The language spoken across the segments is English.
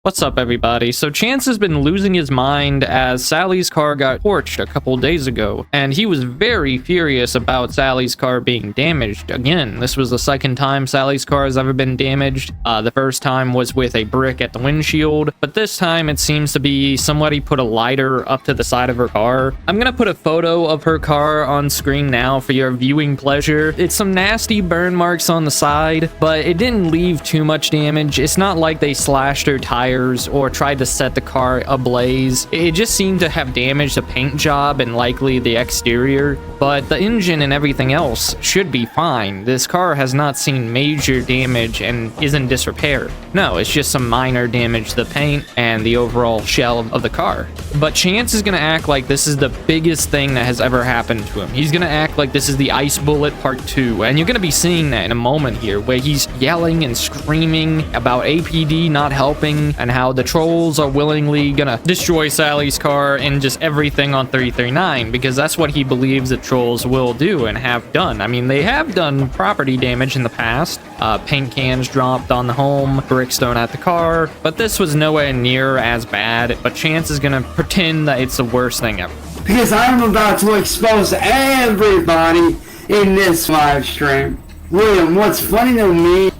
What's up, everybody? So Chance has been losing his mind as Sally's car got torched a couple days ago, and he was very furious about Sally's car being damaged. Again, this was the second time Sally's car has ever been damaged. The first time was with a brick at the windshield, but this time it seems to be somebody put a lighter up to the side of her car. I'm gonna put a photo of her car on screen now for your viewing pleasure. It's some nasty burn marks on the side, but it didn't leave too much damage. It's not like they slashed her tire or tried to set the car ablaze. It just seemed to have damaged the paint job and likely the exterior, but the engine and everything else should be fine. This car has not seen major damage and is in disrepair. No, it's just some minor damage to the paint and the overall shell of the car. But Chance is gonna act like this is the biggest thing that has ever happened to him. He's gonna act like this is the Ice Bullet Part 2, and you're gonna be seeing that in a moment here, where he's yelling and screaming about APD not helping, and how the trolls are willingly gonna destroy Sally's car and just everything on 339, because that's what he believes the trolls will do and have done. I mean, they have done property damage in the past. Paint cans dropped on the home, bricks thrown at the car, but this was nowhere near as bad. But Chance is gonna pretend that it's the worst thing ever. Because I'm about to expose everybody in this live stream. William, what's funny to me,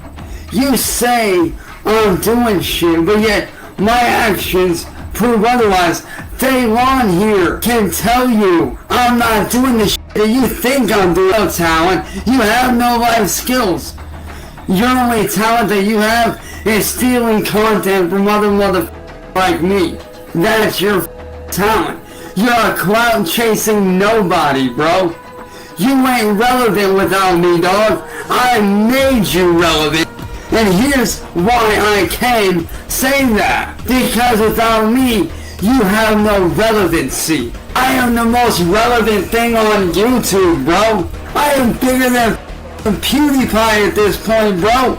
you say I'm doing shit, but yet my actions prove otherwise. Day one here can tell you I'm not doing the shit that you think I'm doing. No talent, you have no life skills. Your only talent that you have is stealing content from other motherfuckers like me. That's your talent. You're a clout chasing nobody, bro. You ain't relevant without me, dog. I made you relevant. And here's why I can say that. Because without me, you have no relevancy. I am the most relevant thing on YouTube, bro. I am bigger than PewDiePie at this point, bro.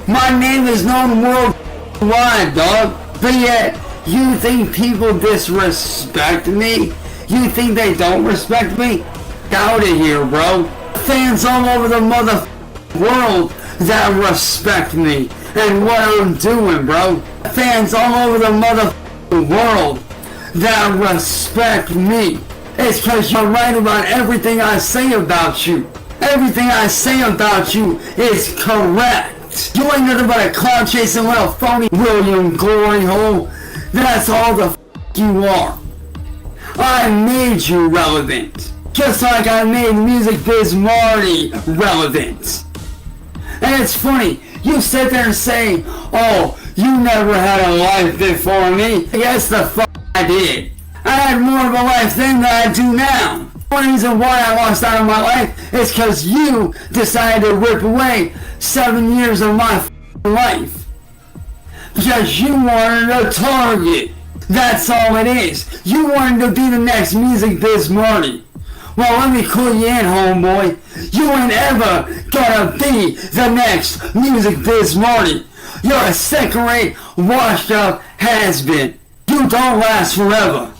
My name is known worldwide, dog. But yet, you think people disrespect me? You think they don't respect me? Out of here, bro. Fans all over the world that respect me and what I'm doing, bro. Fans all over the world that respect me. It's because you're right about everything I say about you. Everything I say about you is correct. You ain't nothing but a cloud chasing little phony William glory hole. That's all the you are. I made you relevant. Just like I made Music Biz Marty relevant. And it's funny, you sit there and say, oh, you never had a life before me. Yes, the fuck I did. I had more of a life then than I do now. The only reason why I lost out on my life is because you decided to rip away 7 years of my life. Because you wanted a target. That's all it is. You wanted to be the next Music Biz Marty. Well, let me clue you in, homeboy. You ain't ever gonna be the next Music Biz Marty. You're a second-rate, washed-up has-been. You don't last forever.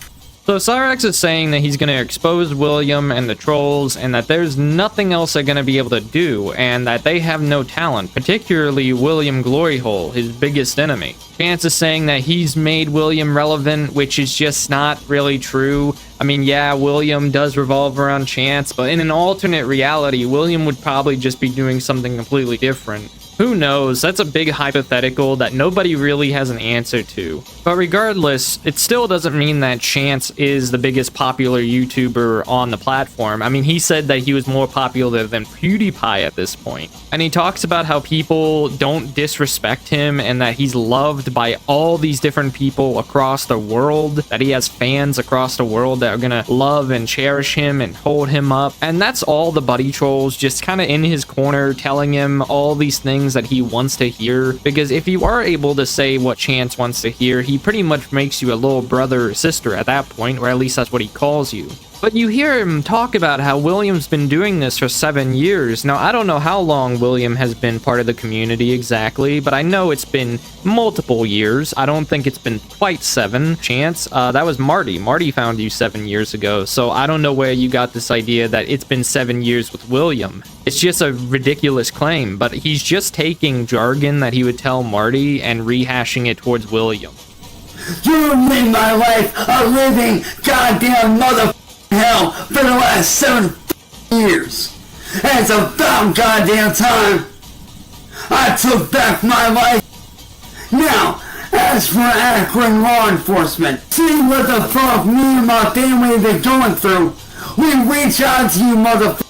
So Cyraxx is saying that he's going to expose William and the trolls, and that there's nothing else they're going to be able to do, and that they have no talent, particularly William Gloryhole, his biggest enemy. Chance is saying that he's made William relevant, which is just not really true. I mean, yeah, William does revolve around Chance, but in an alternate reality, William would probably just be doing something completely different. Who knows? That's a big hypothetical that nobody really has an answer to. But regardless, it still doesn't mean that Chance is the biggest popular YouTuber on the platform. I mean, he said that he was more popular than PewDiePie at this point. And he talks about how people don't disrespect him and that he's loved by all these different people across the world, that he has fans across the world that are gonna love and cherish him and hold him up. And that's all the buddy trolls just kind of in his corner telling him all these things that he wants to hear, because if you are able to say what Chance wants to hear, he pretty much makes you a little brother or sister at that point, or at least that's what he calls you. But you hear him talk about how William's been doing this for 7 years. Now, I don't know how long William has been part of the community exactly, but I know it's been multiple years. I don't think it's been quite 7. Chance, that was Marty. Marty found you 7 years ago, so I don't know where you got this idea that it's been 7 years with William. It's just a ridiculous claim, but he's just taking jargon that he would tell Marty and rehashing it towards William. You made my life a living goddamn mother hell for the last 7 years. And it's about goddamn time I took back my life. Now, as for Akron law enforcement, see what the fuck me and my family have been going through. We reach out to you motherfuckers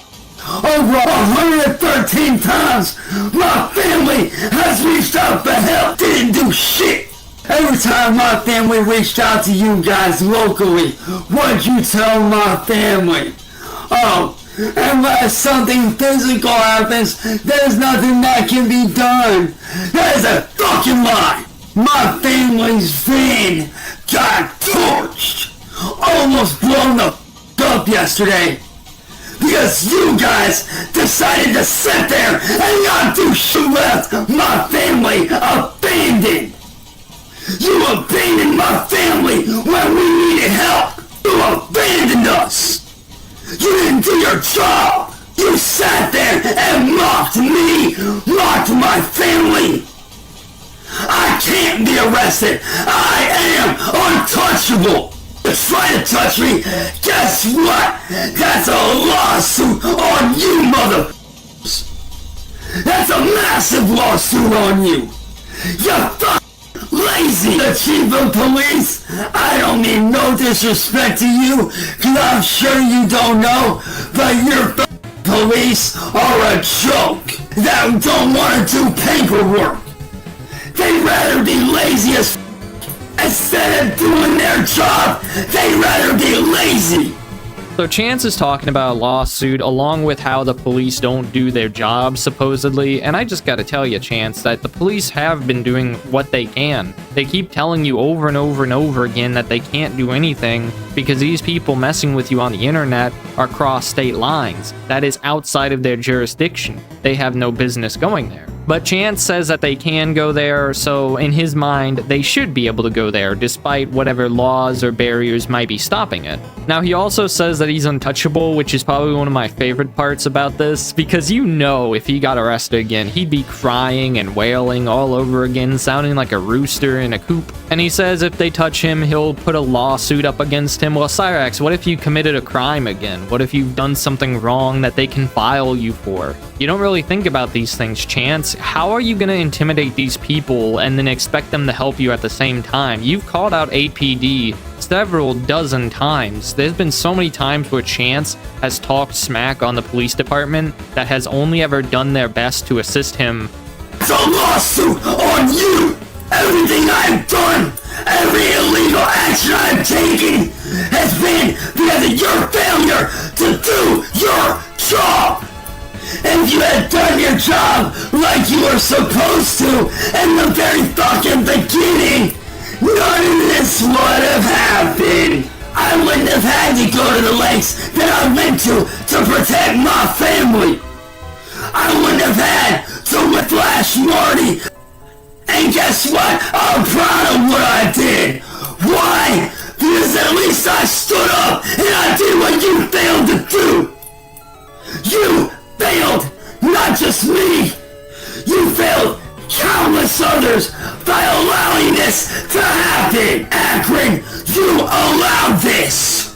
over 113 times. My family has reached out for help. Didn't do shit. Every time my family reached out to you guys locally, what'd you tell my family? Oh, unless something physical happens, there's nothing that can be done. That is a fucking lie. My family's van got torched. Almost blown the up yesterday. Because you guys decided to sit there and not do shit, left my family abandoned. You abandoned my family when we needed help. You abandoned us. You didn't do your job. You sat there and mocked me, mocked my family. I can't be arrested. I am untouchable. You try to touch me, guess what? That's a lawsuit on you, motherfuckers. That's a massive lawsuit on you. You lazy! The chief of police? I don't mean no disrespect to you, cause I'm sure you don't know, but your police are a joke that don't want to do paperwork. They'd rather be lazy as instead of doing their job, they'd rather be lazy. So Chance is talking about a lawsuit along with how the police don't do their job, supposedly, and I just gotta tell you, Chance, that the police have been doing what they can. They keep telling you over and over and over again that they can't do anything because these people messing with you on the internet are cross state lines. That is outside of their jurisdiction. They have no business going there. But Chance says that they can go there, so in his mind, they should be able to go there, despite whatever laws or barriers might be stopping it. Now, he also says that he's untouchable, which is probably one of my favorite parts about this, because you know if he got arrested again, he'd be crying and wailing all over again, sounding like a rooster in a coop. And he says if they touch him, he'll put a lawsuit up against him. Well, Cyraxx, what if you committed a crime again? What if you've done something wrong that they can file you for? You don't really think about these things, Chance. How are you going to intimidate these people and then expect them to help you at the same time? You've called out APD several dozen times. There's been so many times where Chance has talked smack on the police department that has only ever done their best to assist him. It's a lawsuit on you! Everything I've done, every illegal action I've taken has been because of your failure to do your job! If you had done your job like you were supposed to in the very fucking beginning, none of this would have happened. I wouldn't have had to go to the lengths that I went to protect my family. I wouldn't have had to whiplash Marty. And guess what? I'm proud of what I did. Why? Because at least I stood up and I did what you failed to do. You failed, not just me. You failed countless others by allowing this to happen. Akron, you allowed this.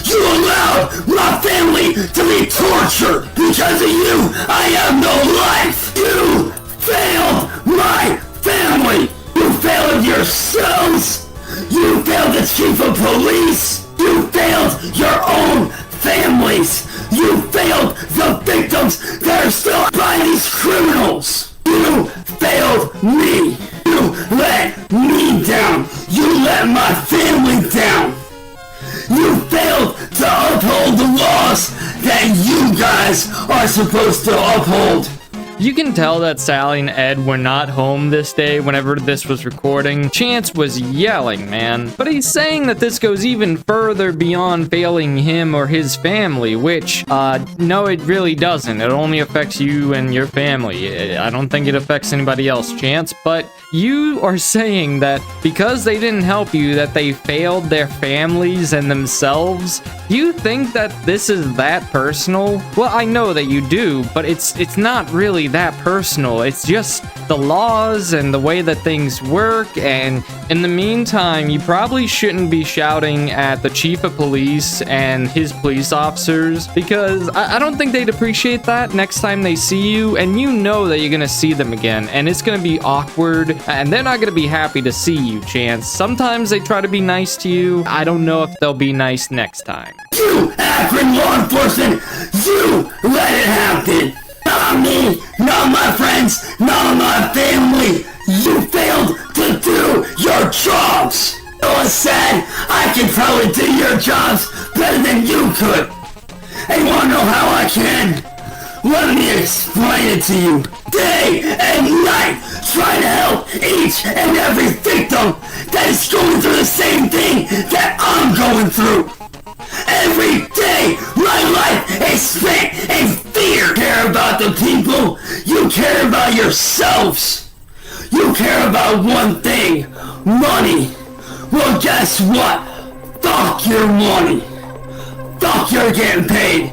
You allowed my family to be tortured. Because of you, I have no life. You failed my family. You failed yourselves. You failed the chief of police. You failed your own families. You failed the victims that are still by these criminals. You failed me. You let me down. You let my family down. You failed to uphold the laws that you guys are supposed to uphold. You can tell that Sally and Ed were not home this day whenever this was recording. Chance was yelling, man. But he's saying that this goes even further beyond failing him or his family, which, no, it really doesn't. It only affects you and your family. I don't think it affects anybody else, Chance, but you are saying that because they didn't help you, that they failed their families and themselves. You think that this is that personal? Well, I know that you do, but it's not really that personal. It's just the laws and the way that things work, and in the meantime, you probably shouldn't be shouting at the chief of police and his police officers, because I don't think they'd appreciate that next time they see you, and you know that you're gonna see them again, and it's gonna be awkward, and they're not gonna be happy to see you, Chance. Sometimes they try to be nice to you. I don't know if they'll be nice next time. You, Akron law enforcement, you let it happen. Not me, not my friends, not my family. You failed to do your jobs. It was said I could probably do your jobs better than you could. And you wanna know how I can? Let me explain it to you. Day and night, trying to help each and every victim that is going through the same thing that I'm going through. Every day, my life is spent in fear. You care about the people. You care about yourselves. You care about one thing, money. Well, guess what? Fuck your money. Fuck your getting paid.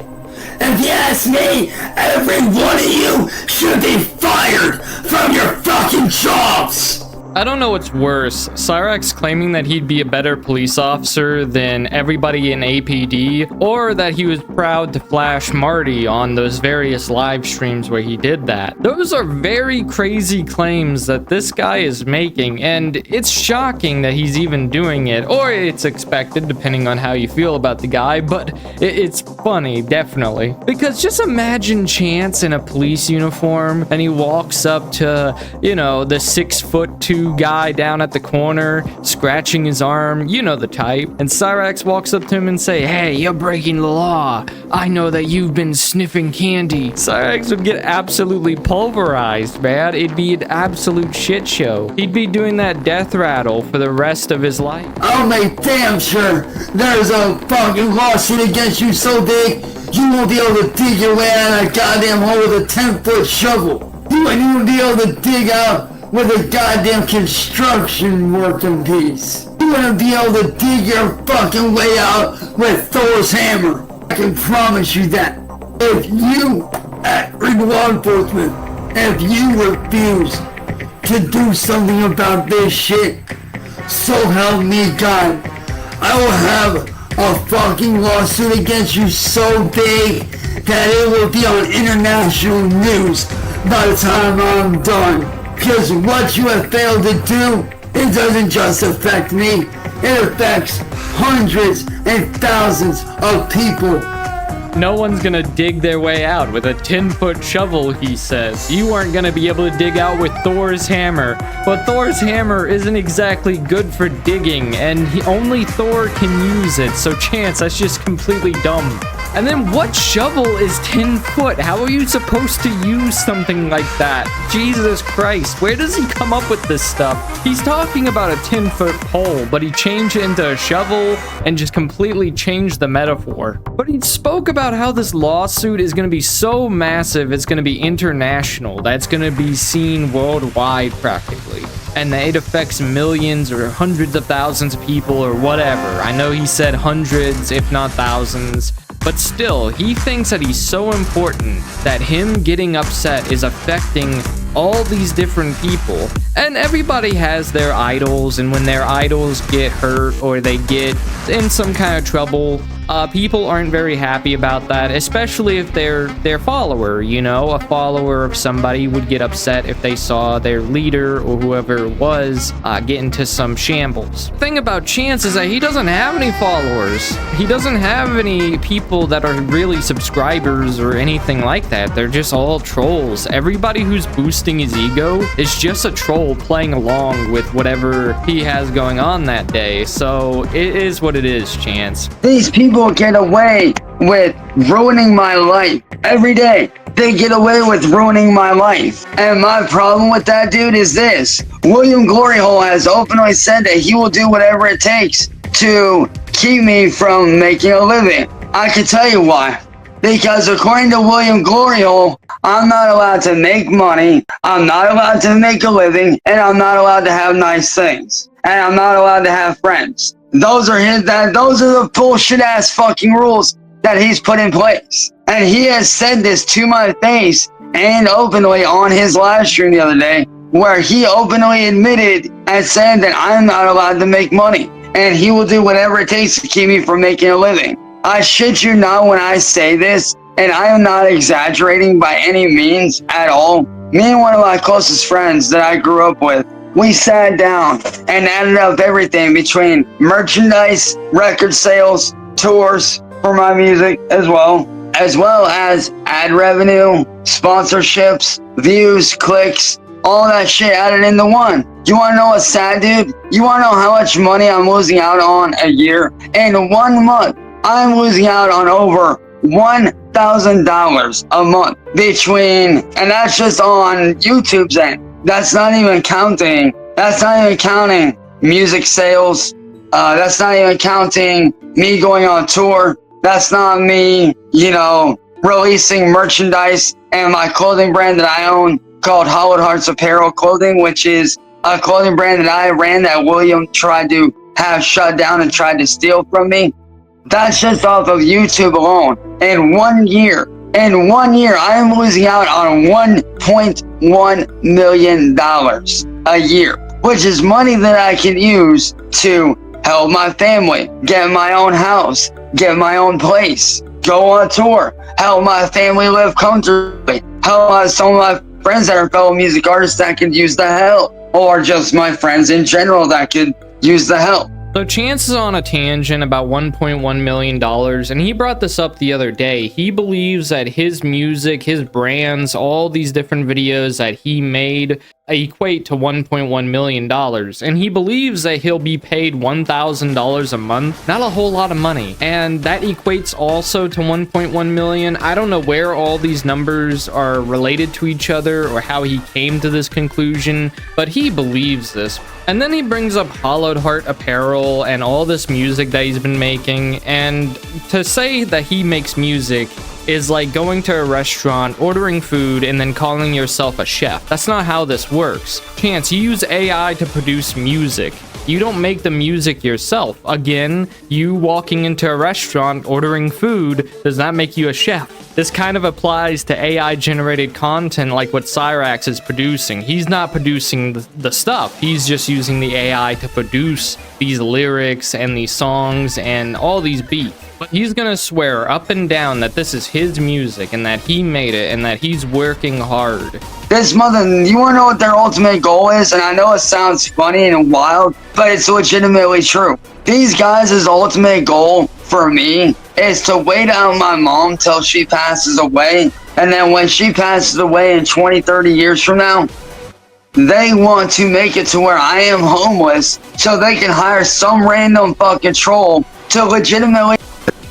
If you ask me, every one of you should be fired from your fucking jobs. I don't know what's worse, Cyraxx claiming that he'd be a better police officer than everybody in APD, or that he was proud to flash Marty on those various live streams where he did that. Those are very crazy claims that this guy is making, and it's shocking that he's even doing it, or it's expected depending on how you feel about the guy, but it's funny, definitely. Because just imagine Chance in a police uniform, and he walks up to, you know, the 6'2" guy down at the corner, scratching his arm, you know the type, and Cyraxx walks up to him and say, "Hey, you're breaking the law. I know that you've been sniffing candy." Cyraxx would get absolutely pulverized, man. It'd be an absolute shit show. He'd be doing that death rattle for the rest of his life. I'll make damn sure there's a fucking lawsuit against you so big, you won't be able to dig your way out of that goddamn hole with a 10-foot shovel. You won't even be able to dig out with a goddamn construction working piece. You wouldn't be able to dig your fucking way out with Thor's hammer. I can promise you that. If you, Akron law enforcement, if you refuse to do something about this shit, so help me God, I will have a fucking lawsuit against you so big that it will be on international news by the time I'm done. Because what you have failed to do, it doesn't just affect me, it affects hundreds and thousands of people. No one's gonna dig their way out with a 10-foot shovel, he says. You aren't gonna be able to dig out with Thor's hammer. But Thor's hammer isn't exactly good for digging, and only Thor can use it, so Chance, that's just completely dumb. And then what shovel is 10 foot? How are you supposed to use something like that? Jesus Christ, where does he come up with this stuff? He's talking about a 10-foot pole, but he changed it into a shovel and just completely changed the metaphor. But he spoke about how this lawsuit is going to be so massive, it's going to be international, that's going to be seen worldwide practically. And that it affects millions or hundreds of thousands of people or whatever. I know he said hundreds, if not thousands. But still, he thinks that he's so important that him getting upset is affecting all these different people. And everybody has their idols, and when their idols get hurt or they get in some kind of trouble, people aren't very happy about that, especially if they're their follower, you know? A follower of somebody would get upset if they saw their leader or whoever it was get into some shambles. The thing about Chance is that he doesn't have any followers. He doesn't have any people that are really subscribers or anything like that. They're just all trolls. Everybody who's boosting his ego is just a troll playing along with whatever he has going on that day. So it is what it is, Chance. These people get away with ruining my life every day. they get away with ruining my life. And my problem with that dude is this. William Gloryhole has openly said that he will do whatever it takes to keep me from making a living. I can tell you why. Because according to William Gloryhole, I'm not allowed to make money, I'm not allowed to make a living, and I'm not allowed to have nice things. And I'm not allowed to have friends. Those are the bullshit ass fucking rules that he's put in place. And he has said this to my face and openly on his live stream the other day, where he openly admitted and said that I'm not allowed to make money. And he will do whatever it takes to keep me from making a living. I shit you not when I say this, and I am not exaggerating by any means at all. Me and one of my closest friends that I grew up with, we sat down and added up everything between merchandise, record sales, tours for my music as well as ad revenue, sponsorships, views, clicks, all that shit added into one. You wanna know what's sad, dude? You wanna know how much money I'm losing out on a year? In 1 month, I'm losing out on over $1,000 a month and that's just on YouTube's end. That's not even counting music sales. That's not even counting me going on tour. That's not me, releasing merchandise and my clothing brand that I own called Hollowed Hearts Apparel Clothing, which is a clothing brand that I ran that William tried to have shut down and tried to steal from me. That's just off of YouTube alone. In 1 year, I am losing out on $1.1 million a year, which is money that I can use to help my family, get my own house, get my own place, go on tour, help my family live comfortably, help some of my friends that are fellow music artists that could use the help, or just my friends in general that could use the help. So Chance is on a tangent about $1.1 million, and he brought this up the other day. He believes that his music, his brands, all these different videos that he made equate to $1.1 million, and he believes that he'll be paid $1,000 a month. Not a whole lot of money, and that equates also to $1.1 million. I don't know where all these numbers are related to each other or how he came to this conclusion, but he believes this. And then he brings up Hollowed Heart Apparel and all this music that he's been making, and to say that he makes music is like going to a restaurant, ordering food, and then calling yourself a chef. That's not how this works. Chance, you use AI to produce music. You don't make the music yourself. Again, you walking into a restaurant, ordering food, does not make you a chef. This kind of applies to AI-generated content like what Cyraxx is producing. He's not producing the stuff. He's just using the AI to produce these lyrics and these songs and all these beats. But he's gonna swear up and down that this is his music and that he made it and that he's working hard. You wanna know what their ultimate goal is? And I know it sounds funny and wild, but it's legitimately true. These guys' ultimate goal for me is to wait out my mom till she passes away. And then when she passes away in 20, 30 years from now, they want to make it to where I am homeless so they can hire some random fucking troll to legitimately,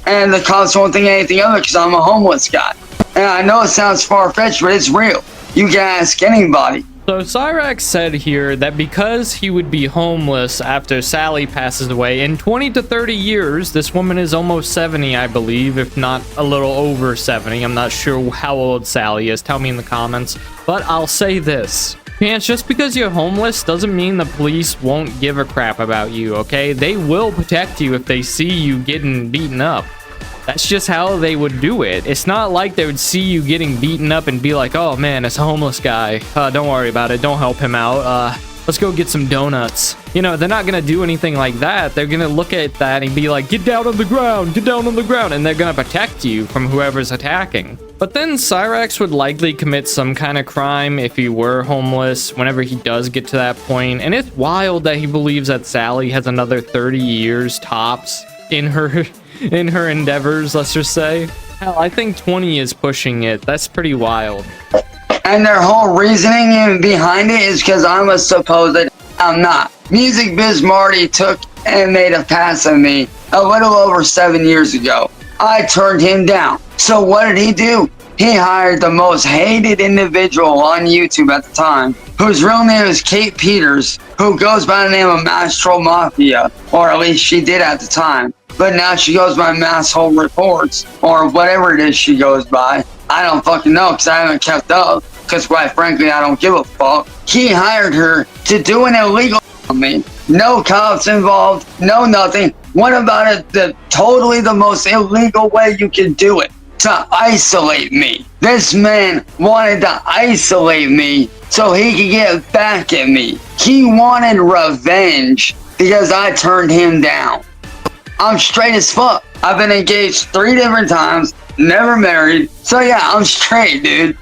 and the cops won't think anything of it because I'm a homeless guy. And I know it sounds far-fetched, but it's real. You can ask anybody. So Cyraxx said here that because he would be homeless after Sally passes away in 20 to 30 years, this woman is almost 70, I believe, if not a little over 70. I'm not sure how old Sally is. Tell me in the comments. But I'll say this. Chance, just because you're homeless doesn't mean the police won't give a crap about you, okay? They will protect you if they see you getting beaten up. That's just how they would do it. It's not like they would see you getting beaten up and be like, oh man, it's a homeless guy. Don't worry about it. Don't help him out. Let's go get some donuts. You know, they're not gonna do anything like that. They're gonna look at that and be like, get down on the ground, get down on the ground. And they're gonna protect you from whoever's attacking. But then Cyraxx would likely commit some kind of crime if he were homeless whenever he does get to that point. And it's wild that he believes that Sally has another 30 years tops in her endeavors, let's just say. Hell, I think 20 is pushing it. That's pretty wild. And their whole reasoning behind it is because I'm a supposed I'm not. Music Biz Marty took and made a pass at me a little over 7 years ago. I turned him down. So what did he do? he hired the most hated individual on YouTube at the time, whose real name is Kate Peters, who goes by the name of Mass Troll Mafia, or at least she did at the time. But now she goes by Mass Hole Reports, or whatever it is she goes by. I don't fucking know, because I haven't kept up, because quite frankly, I don't give a fuck. He hired her to do an illegal on me. No cops involved, no nothing. What about it? Totally the most illegal way you can do it. To isolate me. This man wanted to isolate me so he could get back at me. He wanted revenge because I turned him down. I'm straight as fuck. I've been engaged 3 different times, never married. So yeah, I'm straight, dude.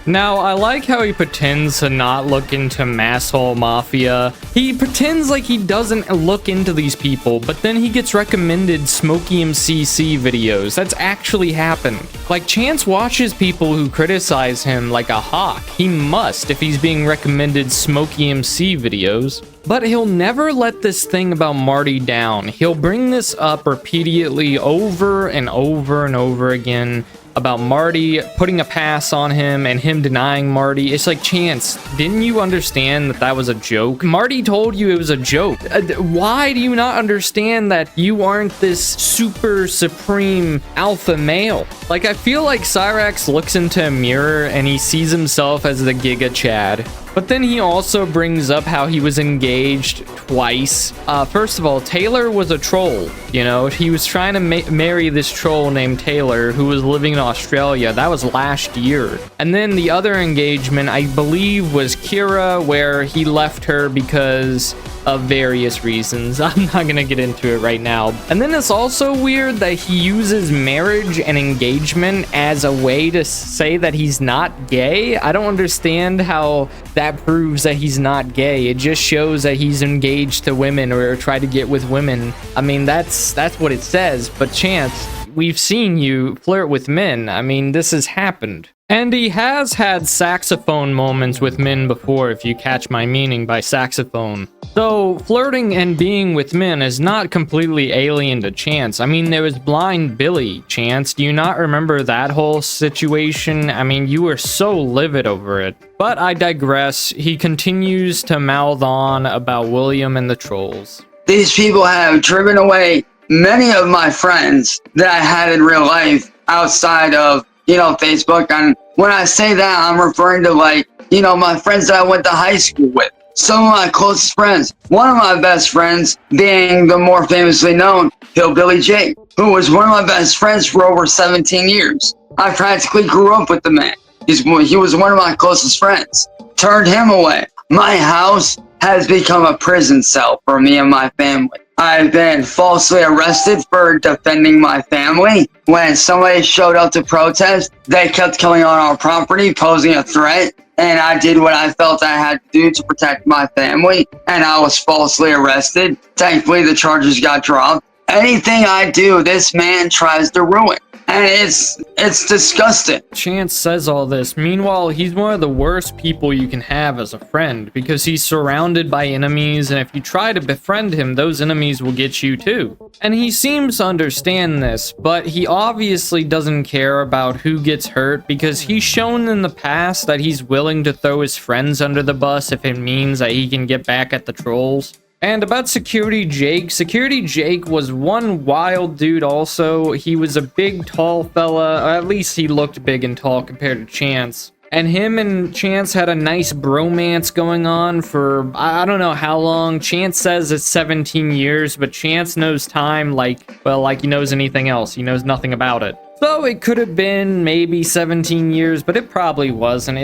Now, I like how he pretends to not look into Masshole Mafia. He pretends like he doesn't look into these people, but then he gets recommended Smokey MCC videos. That's actually happened. Like, Chance watches people who criticize him like a hawk. He must if he's being recommended Smokey MC videos. But he'll never let this thing about Marty down. He'll bring this up repeatedly over and over and over again about Marty putting a pass on him and him denying Marty. It's like, Chance, didn't you understand that that was a joke? Marty told you it was a joke. Why do you not understand that you aren't this super supreme alpha male? Like, I feel like Cyraxx looks into a mirror and he sees himself as the Giga Chad. But then he also brings up how he was engaged twice. First of all, Taylor was a troll. You know, he was trying to marry this troll named Taylor who was living in Australia. That was last year. And then the other engagement, I believe, was Kira, where he left her because of various reasons. I'm not gonna get into it right now. And then it's also weird that he uses marriage and engagement as a way to say that he's not gay. I don't understand how that proves that he's not gay. It just shows that he's engaged to women or try to get with women. I mean, that's what it says. But Chance, we've seen you flirt with men. I mean, this has happened. And he has had saxophone moments with men before, if you catch my meaning by saxophone. So, flirting and being with men is not completely alien to Chance. I mean, there was Blind Billy, Chance. Do you not remember that whole situation? I mean, you were so livid over it. But I digress. He continues to mouth on about William and the trolls. These people have driven away many of my friends that I had in real life outside of, Facebook. And when I say that, I'm referring to, my friends that I went to high school with. Some of my closest friends. One of my best friends being the more famously known Hillbilly Jake, who was one of my best friends for over 17 years. I practically grew up with the man. He was one of my closest friends. Turned him away. My house has become a prison cell for me and my family. I've been falsely arrested for defending my family. When somebody showed up to protest, they kept coming on our property, posing a threat, and I did what I felt I had to do to protect my family, and I was falsely arrested. Thankfully, the charges got dropped. Anything I do, this man tries to ruin. And it's disgusting. Chance says all this. Meanwhile, he's one of the worst people you can have as a friend because he's surrounded by enemies, and if you try to befriend him, those enemies will get you too. And he seems to understand this, but he obviously doesn't care about who gets hurt because he's shown in the past that he's willing to throw his friends under the bus if it means that he can get back at the trolls. And about Security Jake was one wild dude also. He was a big, tall fella, or at least he looked big and tall compared to Chance. And him and Chance had a nice bromance going on for, I don't know how long. Chance says it's 17 years, but Chance knows time like he knows anything else. He knows nothing about it. So it could have been maybe 17 years, but it probably wasn't.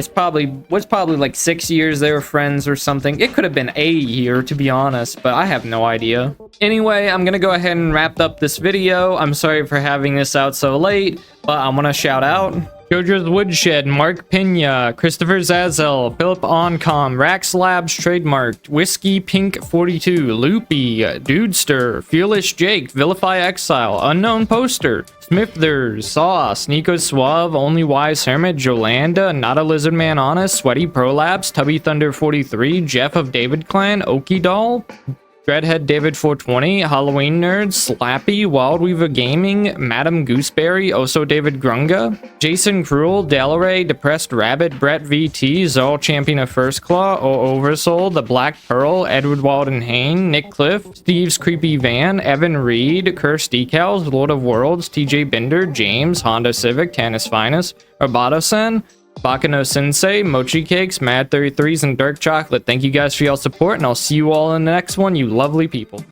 Was probably like 6 years they were friends or something. It could have been a year, to be honest, but I have no idea. Anyway, I'm gonna go ahead and wrap up this video. I'm sorry for having this out so late, but I want to shout out Jojo's Woodshed, Mark Pena, Christopher Zazel, Philip Oncom, Rax Labs Trademarked, Whiskey Pink 42, Loopy, Dudester, Fearless Jake, Vilify Exile, Unknown Poster, Smithers, Sauce, Nico Suave, Only Wise Hermit, Jolanda, Not a Lizard Man Honest, Sweaty Prolapse, Tubby Thunder 43, Jeff of David Clan, Okie Doll, Dreadhead David 420, Halloween Nerds, Slappy, Wildweaver Gaming, Madam Gooseberry, Oso David Grunga, Jason Cruel, Delaray, Depressed Rabbit, Brett VT, Zol Champion of First Claw, O Oversoul, The Black Pearl, Edward Walden Hain, Nick Cliff, Steve's Creepy Van, Evan Reed, Curse Decals, Lord of Worlds, TJ Bender, James, Honda Civic, Tanis Finest, Roboto-sen, Bakano Sensei, Mochi Cakes, Mad 33s, and Dark Chocolate. Thank you guys for y'all's support, and I'll see you all in the next one, you lovely people.